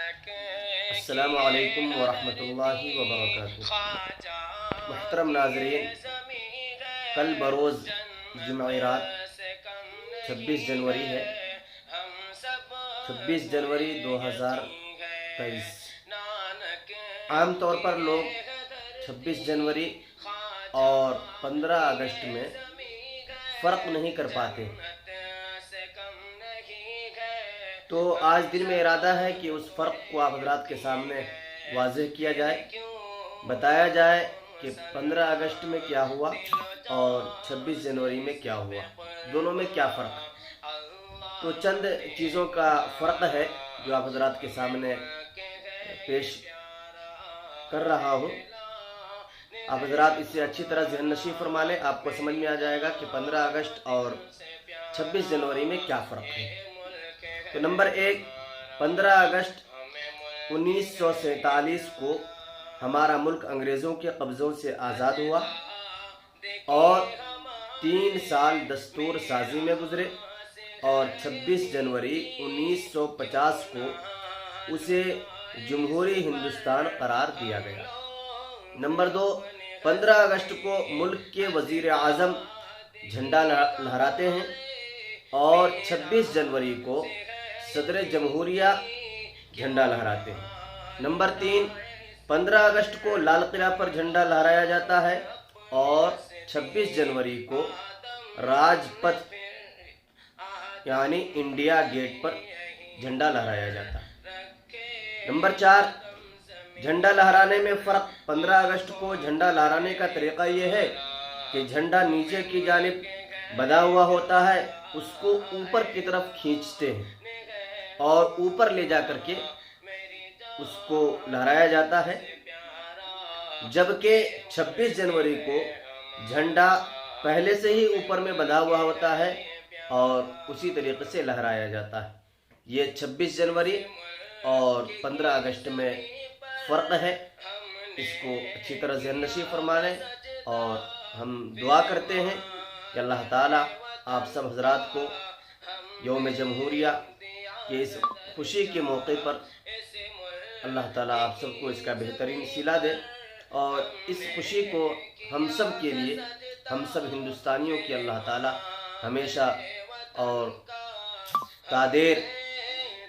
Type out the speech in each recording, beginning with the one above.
السلام علیکم ورحمۃ اللہ وبرکاتہ۔ محترم ناظرین، کل بروز جمعرات 26 جنوری ہے، 26 جنوری 2023۔ عام طور پر لوگ 26 جنوری اور 15 اگست میں فرق نہیں کر پاتے، تو آج دن میں ارادہ ہے کہ اس فرق کو آپ حضرات کے سامنے واضح کیا جائے، بتایا جائے کہ 15 اگست میں کیا ہوا اور 26 جنوری میں کیا ہوا، دونوں میں کیا فرق ہے۔ تو چند چیزوں کا فرق ہے جو آپ حضرات کے سامنے پیش کر رہا ہوں۔ آپ حضرات اس سے اچھی طرح ذہن نشی فرما لیں، آپ کو سمجھ میں آ جائے گا کہ 15 اگست اور 26 جنوری میں کیا فرق ہے۔ تو نمبر 1، 15 اگست 1947 کو ہمارا ملک انگریزوں کے قبضوں سے آزاد ہوا اور 3 سال دستور سازی میں گزرے، اور 26 جنوری 1950 کو اسے جمہوری ہندوستان قرار دیا گیا۔ نمبر 2، 15 اگست کو ملک کے وزیر اعظم جھنڈا لہراتے ہیں اور 26 جنوری کو صدر جمہوریہ جھنڈا لہراتے ہیں۔ نمبر 3، 15 اگست کو لال قلعہ پر جھنڈا لہرایا جاتا ہے اور 26 جنوری کو راج پتھ یعنی انڈیا گیٹ پر جھنڈا لہرایا جاتا ہے۔ نمبر 4، جھنڈا لہرانے میں فرق۔ 15 اگست کو جھنڈا لہرانے کا طریقہ یہ ہے کہ جھنڈا نیچے کی جانب بندھا ہوا ہوتا ہے، اس کو اوپر کی طرف کھینچتے ہیں اور اوپر لے جا کر کے اس کو لہرایا جاتا ہے، جبکہ 26 جنوری کو جھنڈا پہلے سے ہی اوپر میں بندھا ہوا ہوتا ہے اور اسی طریقے سے لہرایا جاتا ہے۔ یہ 26 جنوری اور 15 اگست میں فرق ہے، اس کو اچھی طرح ذہن نشی فرما لیں، اور ہم دعا کرتے ہیں کہ اللہ تعالیٰ آپ سب حضرات کو یوم جمہوریہ کے اس خوشی کے موقع پر اللہ تعالیٰ آپ سب کو اس کا بہترین صلہ دے، اور اس خوشی کو ہم سب کے لیے، ہم سب ہندوستانیوں کی اللہ تعالیٰ ہمیشہ اور قادر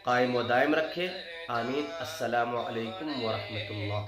قائم و دائم رکھے۔ آمین۔ السلام علیکم ورحمۃ اللہ۔